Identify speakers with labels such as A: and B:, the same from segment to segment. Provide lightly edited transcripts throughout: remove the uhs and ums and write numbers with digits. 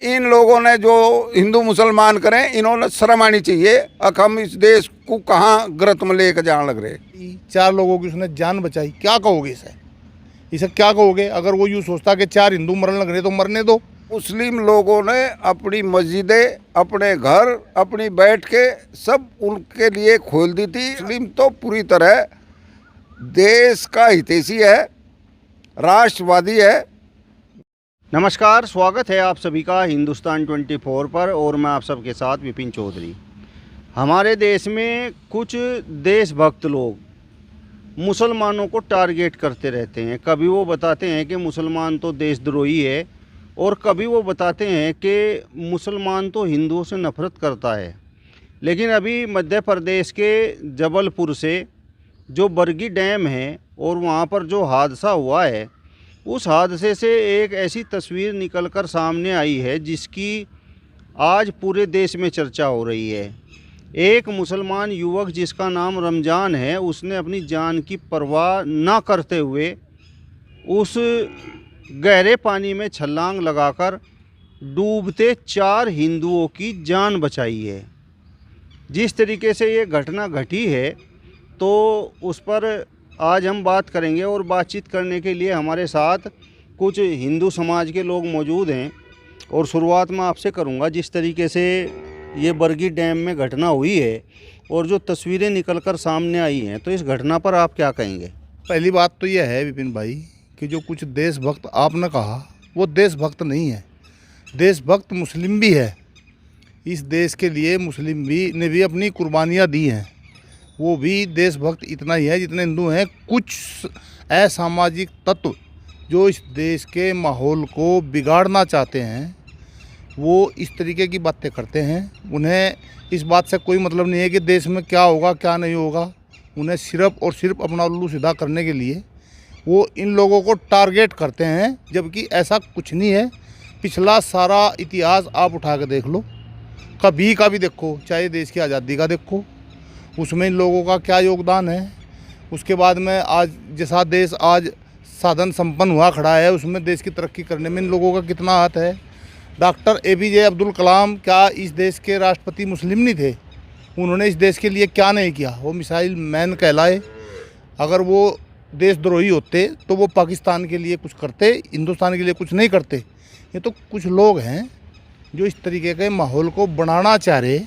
A: इन लोगों ने जो हिंदू मुसलमान करें, इन्होंने शर्म आनी चाहिए। अब हम इस देश को कहाँ गर्त में लेकर जाने लग रहे।
B: 4 लोगों की उसने जान बचाई, क्या कहोगे इसे क्या कहोगे? अगर वो यूँ सोचता कि 4 हिंदू मरने लग रहे तो मरने दो।
A: मुस्लिम लोगों ने अपनी मस्जिदें, अपने घर, अपनी बैठ के सब उनके लिए खोल दी थी। मुस्लिम तो पूरी तरह देश का हितैषी है, राष्ट्रवादी है।
C: नमस्कार, स्वागत है आप सभी का हिंदुस्तान 24 पर और मैं आप सबके साथ विपिन चौधरी। हमारे देश में कुछ देशभक्त लोग मुसलमानों को टारगेट करते रहते हैं। कभी वो बताते हैं कि मुसलमान तो देशद्रोही है और कभी वो बताते हैं कि मुसलमान तो हिंदुओं से नफ़रत करता है। लेकिन अभी मध्य प्रदेश के जबलपुर से जो बरगी डैम है और वहाँ पर जो हादसा हुआ है, उस हादसे से एक ऐसी तस्वीर निकलकर सामने आई है जिसकी आज पूरे देश में चर्चा हो रही है। एक मुसलमान युवक जिसका नाम रमज़ान है, उसने अपनी जान की परवाह ना करते हुए उस गहरे पानी में छलांग लगाकर डूबते 4 हिंदुओं की जान बचाई है। जिस तरीके से ये घटना घटी है तो उस पर आज हम बात करेंगे और बातचीत करने के लिए हमारे साथ कुछ हिंदू समाज के लोग मौजूद हैं। और शुरुआत मैं आपसे करूंगा, जिस तरीके से ये बरगी डैम में घटना हुई है और जो तस्वीरें निकलकर सामने आई हैं, तो इस घटना पर आप क्या कहेंगे?
B: पहली बात तो यह है विपिन भाई कि जो कुछ देशभक्त आपने कहा वो देशभक्त नहीं है। देशभक्त मुस्लिम भी है। इस देश के लिए मुस्लिम भी ने भी अपनी कुर्बानियाँ दी हैं। वो भी देशभक्त इतना ही है जितने हिंदू हैं। कुछ असामाजिक तत्व जो इस देश के माहौल को बिगाड़ना चाहते हैं, वो इस तरीके की बातें करते हैं। उन्हें इस बात से कोई मतलब नहीं है कि देश में क्या होगा क्या नहीं होगा। उन्हें सिर्फ और सिर्फ अपना उल्लू सीधा करने के लिए वो इन लोगों को टारगेट करते हैं, जबकि ऐसा कुछ नहीं है। पिछला सारा इतिहास आप उठा के देख लो, कभी का भी देखो, चाहे देश की आज़ादी का देखो, उसमें इन लोगों का क्या योगदान है। उसके बाद में आज जैसा देश आज साधन संपन्न हुआ खड़ा है, उसमें देश की तरक्की करने में इन लोगों का कितना हाथ है। डॉक्टर APJ अब्दुल कलाम क्या इस देश के राष्ट्रपति मुस्लिम नहीं थे? उन्होंने इस देश के लिए क्या नहीं किया? वो मिसाइल मैन कहलाए। अगर वो देशद्रोही होते तो वो पाकिस्तान के लिए कुछ करते, हिंदुस्तान के लिए कुछ नहीं करते। ये तो कुछ लोग हैं जो इस तरीके के माहौल को बनाना चाह रहे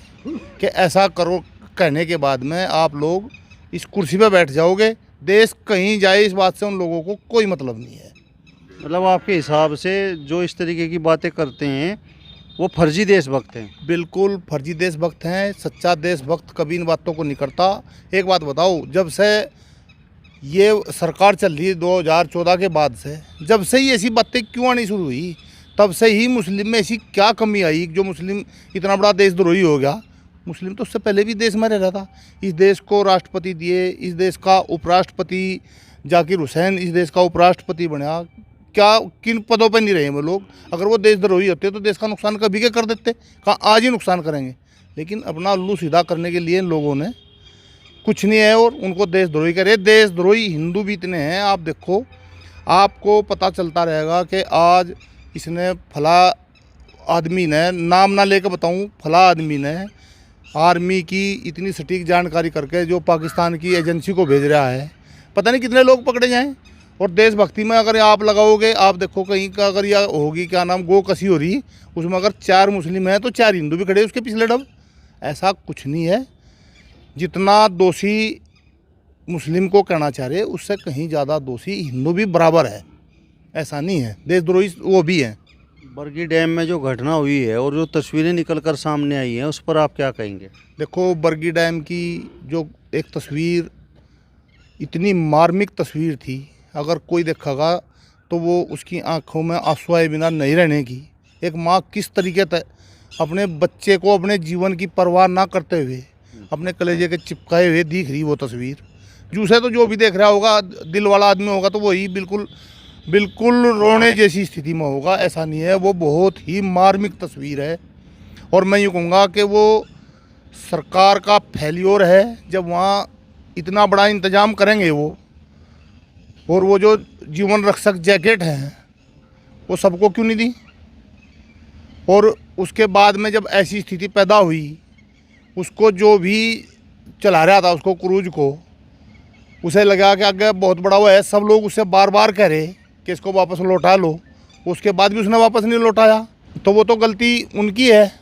B: कि ऐसा करो, कहने के बाद में आप लोग इस कुर्सी पर बैठ जाओगे। देश कहीं जाए, इस बात से उन लोगों को कोई मतलब नहीं है।
C: मतलब आपके हिसाब से जो इस तरीके की बातें करते हैं वो फर्जी देशभक्त हैं?
B: बिल्कुल फर्जी देशभक्त हैं। सच्चा देशभक्त कभी इन बातों को नहीं करता। एक बात बताओ, जब से ये सरकार चल रही है 2014 के बाद से, जब से ही ऐसी बातें क्यों आनी शुरू हुई? तब से ही मुस्लिम में ऐसी क्या कमी आई जो मुस्लिम इतना बड़ा देशद्रोही हो गया? मुस्लिम तो उससे पहले भी देश में रह रहा था। इस देश को राष्ट्रपति दिए, इस देश का उपराष्ट्रपति जाकिर हुसैन इस देश का उपराष्ट्रपति बना। क्या किन पदों पर नहीं रहे वो लोग? अगर वो देशद्रोही होते तो देश का नुकसान कभी के कर देते? कहाँ आज ही नुकसान करेंगे। लेकिन अपना उल्लू सीधा करने के लिए इन लोगों ने कुछ नहीं है और उनको देशद्रोही करे। देशद्रोही हिंदू भी इतने हैं, आप देखो, आपको पता चलता रहेगा कि आज इसने फला आदमी ने, नाम ना लेकर बताऊं, फला आदमी ने आर्मी की इतनी सटीक जानकारी करके जो पाकिस्तान की एजेंसी को भेज रहा है, पता नहीं कितने लोग पकड़े जाएं। और देशभक्ति में अगर आप लगाओगे, आप देखो कहीं का अगर यह होगी क्या नाम, गो कसी हो रही, उसमें अगर 4 मुस्लिम हैं तो 4 हिंदू भी खड़े उसके पिछले डब। ऐसा कुछ नहीं है। जितना दोषी मुस्लिम को कहना चाह रहे, उससे कहीं ज़्यादा दोषी हिंदू भी बराबर है। ऐसा नहीं है, देशद्रोही वो भी हैं।
C: बरगी डैम में जो घटना हुई है और जो तस्वीरें निकलकर सामने आई हैं, उस पर आप क्या कहेंगे?
B: देखो, बरगी डैम की जो एक तस्वीर, इतनी मार्मिक तस्वीर थी, अगर कोई देखेगा तो वो उसकी आंखों में आंसू आए बिना नहीं रहने की। एक माँ किस तरीके से अपने बच्चे को अपने जीवन की परवाह ना करते हुए अपने कलेजे के चिपकाए हुए दिख रही वो तस्वीर। जूसे तो जो भी देख रहा होगा, दिल वाला आदमी होगा तो वही बिल्कुल रोने जैसी स्थिति में होगा। ऐसा नहीं है, वो बहुत ही मार्मिक तस्वीर है। और मैं यूँ कहूँगा कि वो सरकार का फेल्योर है जब वहाँ इतना बड़ा इंतज़ाम करेंगे वो, और वो जो जीवन रक्षक जैकेट हैं वो सबको क्यों नहीं दी? और उसके बाद में जब ऐसी स्थिति पैदा हुई, उसको जो भी चला रहा था उसको क्रूज को, उसे लगा कि आगे बहुत बड़ा वो है, सब लोग उससे बार बार कह रहे कि इसको वापस लौटा लो, उसके बाद भी उसने वापस नहीं लौटाया, तो वो तो गलती उनकी है।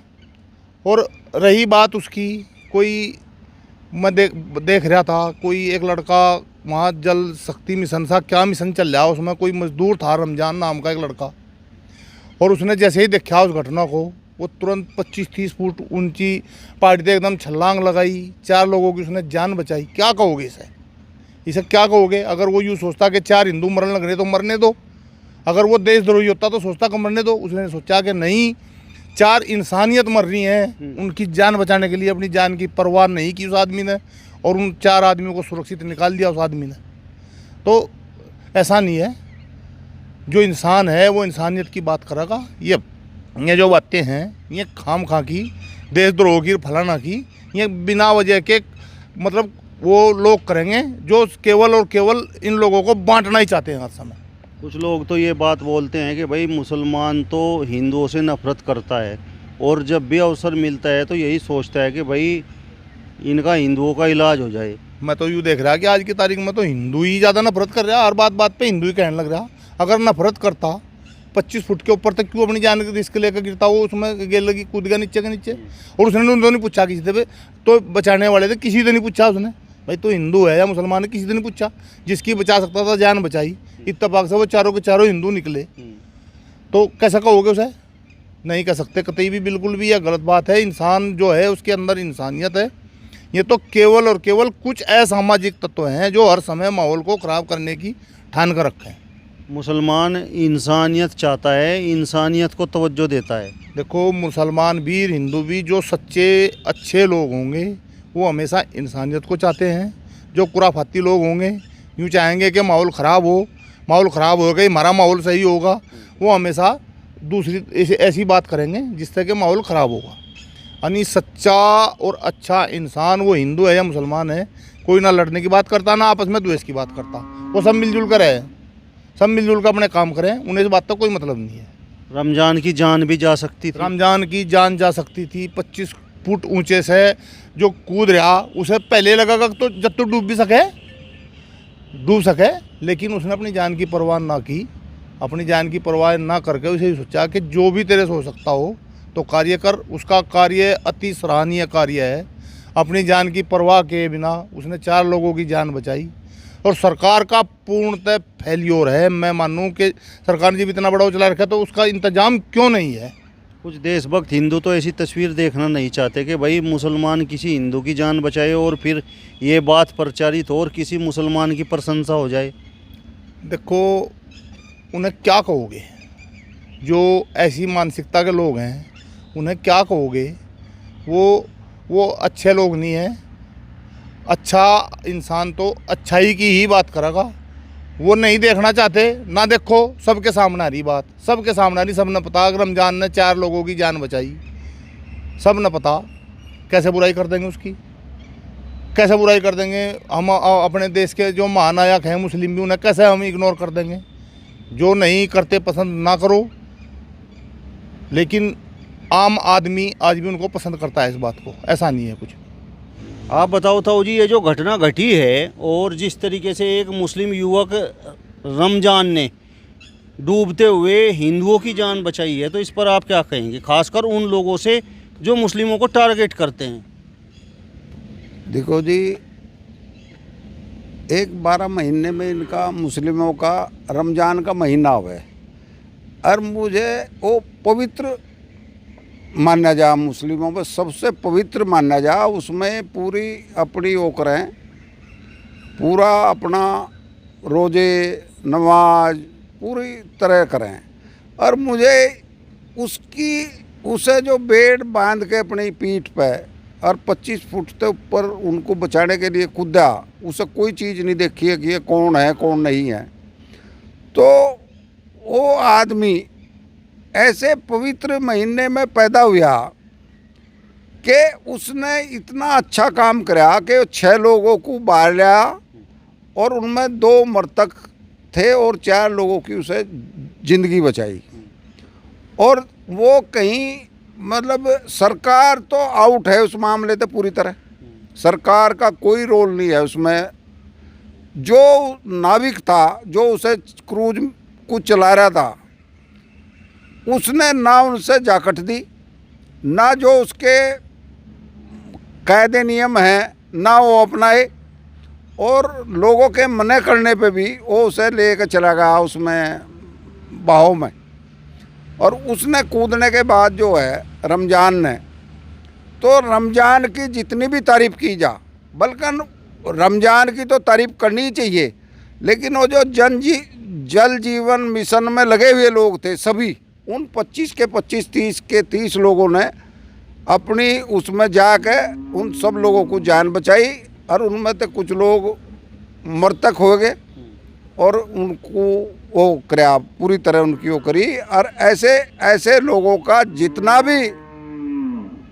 B: और रही बात उसकी, कोई मैं देख रहा था, कोई एक लड़का वहाँ जल शक्ति मिशन सा क्या मिशन चल रहा, उसमें कोई मजदूर था रमजान नाम का एक लड़का, और उसने जैसे ही देखा उस घटना को, वो तुरंत 25-30 फुट ऊंची पहाड़ी से एकदम छलांग लगाई, 4 लोगों की उसने जान बचाई। क्या कहोगे इसे क्या कहोगे? अगर वो यूँ सोचता कि 4 हिंदू मरने लग रहे तो मरने दो, अगर वो देशद्रोही होता तो सोचता कि मरने दो। उसने सोचा कि नहीं, 4 इंसानियत मर रही हैं, उनकी जान बचाने के लिए अपनी जान की परवाह नहीं की उस आदमी ने, और उन 4 आदमियों को सुरक्षित निकाल दिया उस आदमी ने। तो ऐसा नहीं है, जो इंसान है वो इंसानियत की बात करेगा। ये जो बातें हैं ये खाम खा की, देशद्रोह की, फलाना की, ये बिना वजह के मतलब वो लोग करेंगे जो केवल और केवल इन लोगों को बांटना ही चाहते हैं हर समय।
C: कुछ लोग तो ये बात बोलते हैं कि भाई मुसलमान तो हिंदुओं से नफरत करता है, और जब भी अवसर मिलता है तो यही सोचता है कि भाई इनका हिंदुओं का इलाज हो जाए।
B: मैं तो यूँ देख रहा कि आज की तारीख में तो हिंदू ही ज़्यादा नफरत कर रहा, हर बात पे हिंदू ही कहने लग रहा। अगर नफरत करता 25 फुट के ऊपर तक क्यों अपनी जान के रिस्क लेकर गिरता, वो उसमें गेल लगी, कूद गया नीचे के नीचे, और उसने उनको नहीं पूछा किसी से, तो बचाने वाले थे किसी से नहीं पूछा उसने, भाई तो हिंदू है या मुसलमान है, किसी से नहीं पूछा। जिसकी बचा सकता था जान बचाई, इत्तेफाक से वो चारों के चारों हिंदू निकले। तो कैसा कहोगे उसे? नहीं कह सकते कतई भी, बिल्कुल भी। यह गलत बात है। इंसान जो है उसके अंदर इंसानियत है। ये तो केवल और केवल कुछ असामाजिक तत्व हैं जो हर समय माहौल को ख़राब करने की ठान कर रखे हैं।
C: मुसलमान इंसानियत चाहता है, इंसानियत को तवज्जो देता है।
B: देखो, मुसलमान भी हिंदू भी जो सच्चे अच्छे लोग होंगे वो हमेशा इंसानियत को चाहते हैं। जो कुराफाती लोग होंगे यूँ चाहेंगे कि माहौल ख़राब हो, माहौल ख़राब होगा, हमारा माहौल सही होगा, वो हमेशा दूसरी ऐसी बात करेंगे जिससे कि माहौल ख़राब होगा। यानी सच्चा और अच्छा इंसान वो हिंदू है या मुसलमान है, कोई ना लड़ने की बात करता ना आपस में द्वेष की बात करता, वो सब मिलजुल कर है, सब मिलजुल कर अपने काम करें, उन्हें इस बात का कोई मतलब नहीं है।
C: रमज़ान की जान भी जा सकती थी,
B: रमज़ान की जान जा सकती थी। 25 फुट ऊंचे से जो कूद रहा उसे पहले लगा तो जब तो डूब सके, लेकिन उसने अपनी जान की परवाह ना की। अपनी जान की परवाह ना करके उसे सोचा कि जो भी तेरे से हो सकता हो तो कार्य कर। उसका कार्य अति सराहनीय कार्य है। अपनी जान की परवाह किए बिना उसने 4 लोगों की जान बचाई। और सरकार का पूर्णतः फेल्योर है। मैं मानूं कि सरकार ने जब इतना बड़ा चला रखा तो उसका इंतजाम क्यों नहीं है।
C: कुछ देशभक्त हिंदू तो ऐसी तस्वीर देखना नहीं चाहते कि भाई मुसलमान किसी हिंदू की जान बचाए और फिर ये बात प्रचारित हो और किसी मुसलमान की प्रशंसा हो जाए।
B: देखो, उन्हें क्या कहोगे? जो ऐसी मानसिकता के लोग हैं उन्हें क्या कहोगे? वो अच्छे लोग नहीं हैं। अच्छा इंसान तो अच्छाई की ही बात करेगा। वो नहीं देखना चाहते, ना देखो, सबके सामने आ रही बात, सबके सामने आ रही। सब ने पता कि रमज़ान ने 4 लोगों की जान बचाई, सब ने पता। कैसे बुराई कर देंगे उसकी? कैसे बुराई कर देंगे? हम अपने देश के जो महानायक हैं मुस्लिम भी, उन्हें कैसे हम इग्नोर कर देंगे? जो नहीं करते पसंद ना करो, लेकिन आम आदमी आज भी उनको पसंद करता है इस बात को। ऐसा नहीं है कुछ।
C: आप बताओ ताऊ जी, ये जो घटना घटी है और जिस तरीके से एक मुस्लिम युवक रमज़ान ने डूबते हुए हिंदुओं की जान बचाई है, तो इस पर आप क्या कहेंगे, खासकर उन लोगों से जो मुस्लिमों को टारगेट करते हैं?
A: देखो जी, 12 महीने में इनका मुस्लिमों का रमज़ान का महीना हुआ है, और मुझे वो पवित्र माना जा, मुस्लिमों में सबसे पवित्र माना जा। उसमें पूरी अपनी वो करें, पूरा अपना रोज़े नमाज पूरी तरह करें। और मुझे उसे जो बेड बांध के अपनी पीठ पे और 25 फुट से ऊपर उनको बचाने के लिए कूदा, उसे कोई चीज़ नहीं देखी है कि ये कौन है कौन नहीं है। तो वो आदमी ऐसे पवित्र महीने में पैदा हुआ कि उसने इतना अच्छा काम करा कि 6 लोगों को बाहर लिया, और उनमें 2 मृतक थे और 4 लोगों की उसे ज़िंदगी बचाई। और वो कहीं मतलब सरकार तो आउट है उस मामले से पूरी तरह। सरकार का कोई रोल नहीं है उसमें। जो नाविक था, जो उसे क्रूज को चला रहा था, उसने ना उनसे जाकट दी, ना जो उसके कायदे नियम हैं ना वो अपनाए, और लोगों के मना करने पे भी वो उसे लेकर चला गया उसमें बहाव में। और उसने कूदने के बाद जो है रमज़ान ने, तो रमज़ान की जितनी भी तारीफ़ की जा, बल्कि रमज़ान की तो तारीफ़ करनी ही चाहिए, लेकिन वो जो जल जीवन मिशन में लगे हुए लोग थे सभी, उन 25 के 25, 30 के 30 लोगों ने अपनी उसमें जाके उन सब लोगों को जान बचाई, और उनमें से कुछ लोग मृतक हो गए और उनको वो कराया, पूरी तरह उनकी वो करी। और ऐसे लोगों का जितना भी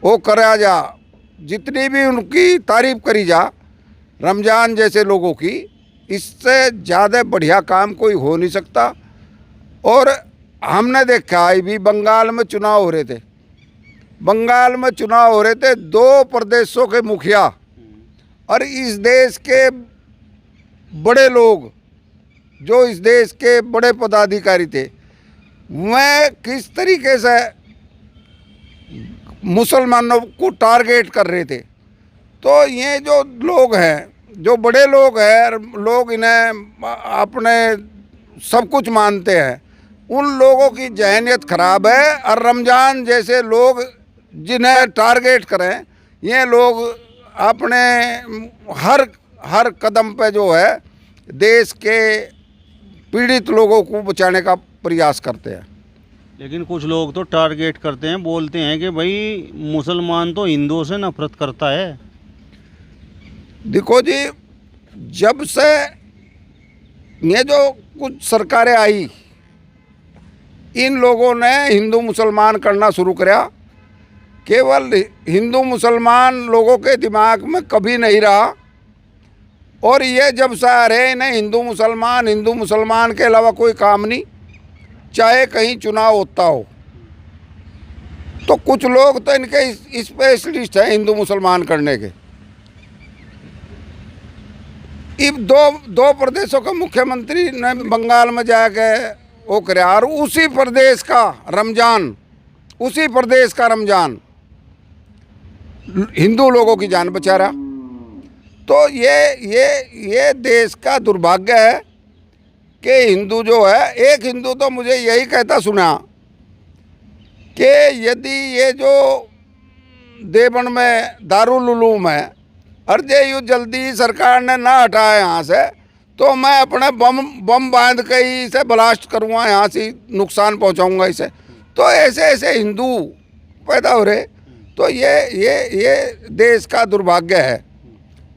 A: वो कराया जा, जितनी भी उनकी तारीफ़ करी जा रमज़ान जैसे लोगों की, इससे ज़्यादा बढ़िया काम कोई हो नहीं सकता। और हमने देखा अभी बंगाल में चुनाव हो रहे थे, बंगाल में चुनाव हो रहे थे, 2 प्रदेशों के मुखिया और इस देश के बड़े लोग, जो इस देश के बड़े पदाधिकारी थे, वह किस तरीके से मुसलमानों को टारगेट कर रहे थे। तो ये जो लोग हैं, जो बड़े लोग हैं, लोग इन्हें अपने सब कुछ मानते हैं, उन लोगों की जहनियत ख़राब है। और रमज़ान जैसे लोग जिन्हें टारगेट करें, ये लोग अपने हर कदम पे जो है देश के पीड़ित लोगों को बचाने का प्रयास करते हैं।
C: लेकिन कुछ लोग तो टारगेट करते हैं, बोलते हैं कि भाई मुसलमान तो हिंदुओं से नफरत करता है।
A: देखो जी, जब से ये जो कुछ सरकारें आई, इन लोगों ने हिंदू मुसलमान करना शुरू किया। केवल हिंदू मुसलमान लोगों के दिमाग में कभी नहीं रहा, और ये जब से आ रहे इन्हें हिंदू मुसलमान के अलावा कोई काम नहीं, चाहे कहीं चुनाव होता हो। तो कुछ लोग तो इनके स्पेशलिस्ट हैं हिंदू मुसलमान करने के। इब दो प्रदेशों के मुख्यमंत्री ने बंगाल में जाके वो करे, और उसी प्रदेश का रमज़ान हिंदू लोगों की जान बचा रहा। तो ये देश का दुर्भाग्य है कि हिंदू जो है, एक हिंदू तो मुझे यही कहता सुना कि यदि ये जो देवबंद में दारुल उलूम है, और ये जल्दी सरकार ने ना हटाया यहाँ से, तो मैं अपने बम बांध के ही इसे ब्लास्ट करूँगा, यहाँ से नुकसान पहुँचाऊँगा इसे। तो ऐसे हिंदू पैदा हो रहे। तो ये देश का दुर्भाग्य है।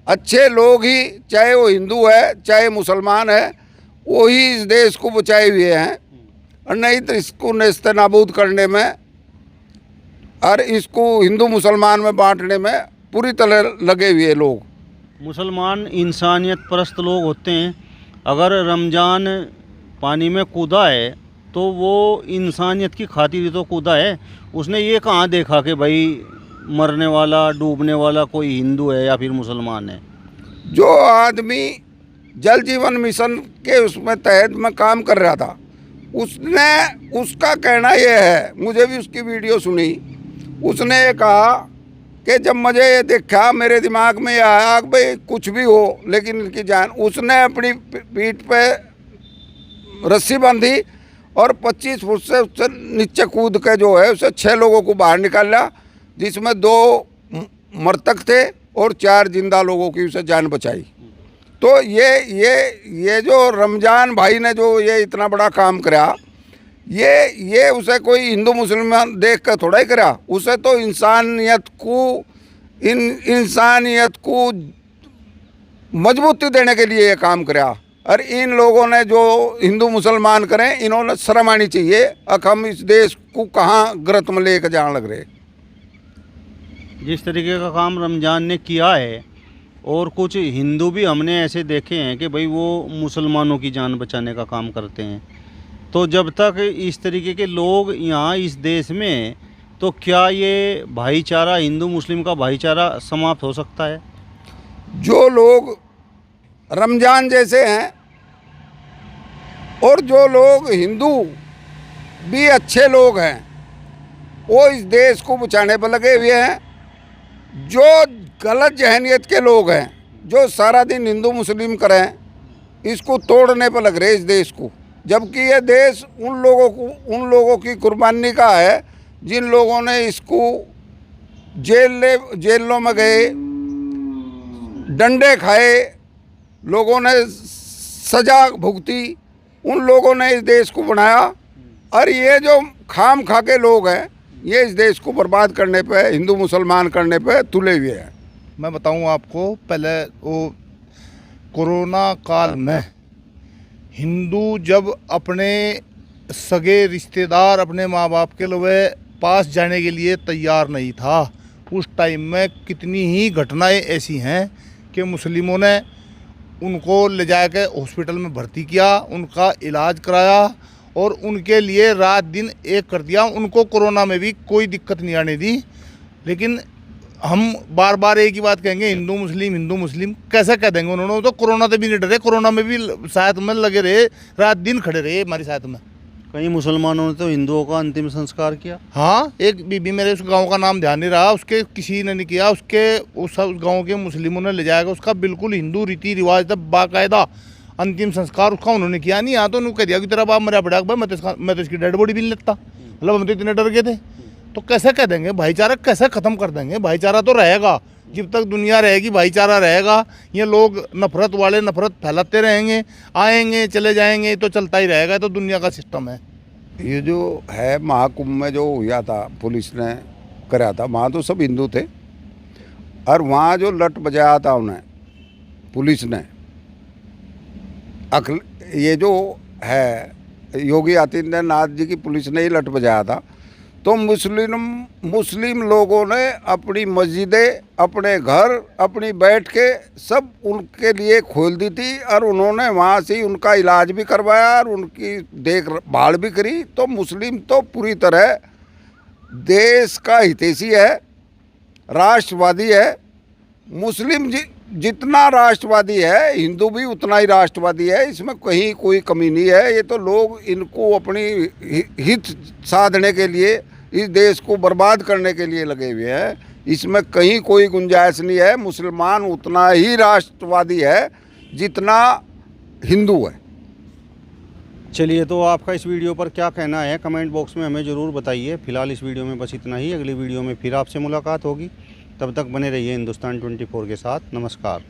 A: अच्छे लोग ही, चाहे वो हिंदू है चाहे मुसलमान है, वो ही इस देश को बचाए हुए हैं, और नहीं तो इसको नेस्त नाबूद करने में और इसको हिंदू मुसलमान में बांटने में पूरी तरह लगे हुए लोग।
C: मुसलमान इंसानियत परस्त लोग होते हैं। अगर रमज़ान पानी में कूदा है तो वो इंसानियत की खातिर ही तो कूदा है। उसने ये कहाँ देखा कि भाई मरने वाला, डूबने वाला कोई हिंदू है या फिर मुसलमान है।
A: जो आदमी जल जीवन मिशन के उसमें तहत में काम कर रहा था, उसका कहना ये है, मुझे भी उसकी वीडियो सुनी, उसने ये कहा कि जब मुझे ये देखा मेरे दिमाग में आया कि भाई कुछ भी हो लेकिन इनकी जान, उसने अपनी पीठ पे रस्सी बांधी और 25 फुट से उससे नीचे कूद के जो है उसे 6 लोगों को बाहर निकाला, जिसमें 2 मृतक थे और 4 जिंदा लोगों की उसे जान बचाई। तो ये जो रमज़ान भाई ने जो ये इतना बड़ा काम करा, ये उसे कोई हिंदू मुसलमान देख कर थोड़ा ही करा, उसे तो इंसानियत को मजबूती देने के लिए ये काम करा। और इन लोगों ने जो हिंदू मुसलमान करें, इन्होंने शर्म आनी चाहिए। अब हम इस देश को कहाँ गर्त में लेकर जाने लग रहे।
C: जिस तरीके का काम रमज़ान ने किया है, और कुछ हिंदू भी हमने ऐसे देखे हैं कि भाई वो मुसलमानों की जान बचाने का काम करते हैं। तो जब तक इस तरीके के लोग यहाँ इस देश में, तो क्या ये भाईचारा, हिंदू मुस्लिम का भाईचारा समाप्त हो सकता है?
A: जो लोग रमज़ान जैसे हैं और जो लोग हिंदू भी अच्छे लोग हैं, वो इस देश को बचाने पर लगे हुए हैं। जो गलत जहनीत के लोग हैं, जो सारा दिन हिंदू मुस्लिम करें, इसको तोड़ने पर लग रहे इस देश को। जबकि ये देश उन लोगों की कुर्बानी का है जिन लोगों ने इसको जेलों में गए, डंडे खाए, लोगों ने सजा भुगती, उन लोगों ने इस देश को बनाया। और ये जो खाम खा के लोग हैं, ये इस देश को बर्बाद करने पे, हिंदू मुसलमान करने पे तुले हुए हैं।
B: मैं बताऊं आपको, पहले वो कोरोना काल में हिंदू जब अपने सगे रिश्तेदार, अपने माँ बाप के लिए पास जाने के लिए तैयार नहीं था, उस टाइम में कितनी ही घटनाएं ऐसी हैं कि मुस्लिमों ने उनको ले जा के हॉस्पिटल में भर्ती किया, उनका इलाज कराया और उनके लिए रात दिन एक कर दिया। उनको कोरोना में भी कोई दिक्कत नहीं आने दी। लेकिन हम बार बार एक ही बात कहेंगे, हिंदू मुस्लिम कैसे कह देंगे? उन्होंने तो कोरोना से भी नहीं डरे, कोरोना में भी साथ में लगे रहे, रात दिन खड़े रहे हमारे साथ में।
C: कई मुसलमानों ने तो हिंदुओं का अंतिम संस्कार किया।
B: हाँ, एक बीबी, मेरे उस गांव का नाम ध्यान नहीं रहा, उसके किसी ने नहीं किया, उसके उस गांव के मुस्लिमों ने ले जाएगा, उसका बिल्कुल हिंदू रीति रिवाज था, बाकायदा अंतिम संस्कार उसका उन्होंने किया नहीं। यहाँ तो उन्होंने कह दिया कि तेरा बाप मरा पड़ा, भाई मैं तो इसकी डेड बॉडी भी नहीं लेता। मतलब हम तो इतने डर गए थे। तो कैसे कह देंगे? भाईचारा कैसे ख़त्म कर देंगे? भाईचारा तो रहेगा, जब तक दुनिया रहेगी भाईचारा रहेगा। ये लोग नफरत वाले नफरत फैलाते रहेंगे, आएंगे चले जाएंगे, तो चलता ही रहेगा। तो दुनिया का सिस्टम है।
A: ये जो है महाकुंभ में जो हुआ था, पुलिस ने करा था, वहाँ तो सब हिंदू थे। और वहाँ जो लट बजाया था उन्हें पुलिस ने, ये जो है योगी आदित्यनाथ जी की पुलिस ने ही लट बजाया था। तो मुस्लिम लोगों ने अपनी मस्जिदें, अपने घर, अपनी बैठ के सब उनके लिए खोल दी थी और उन्होंने वहाँ से ही उनका इलाज भी करवाया और उनकी देखभाल भी करी। तो मुस्लिम तो पूरी तरह देश का हितैषी है, राष्ट्रवादी है। मुस्लिम जितना राष्ट्रवादी है, हिंदू भी उतना ही राष्ट्रवादी है। इसमें कहीं कोई कमी नहीं है। ये तो लोग इनको अपनी हित साधने के लिए, इस देश को बर्बाद करने के लिए लगे हुए हैं। इसमें कहीं कोई गुंजाइश नहीं है। मुसलमान उतना ही राष्ट्रवादी है जितना हिंदू है।
C: चलिए, तो आपका इस वीडियो पर क्या कहना है कमेंट बॉक्स में हमें ज़रूर बताइए। फिलहाल इस वीडियो में बस इतना ही। अगली वीडियो में फिर आपसे मुलाकात होगी। तब तक बने रहिए हिंदुस्तान 24 के साथ। नमस्कार।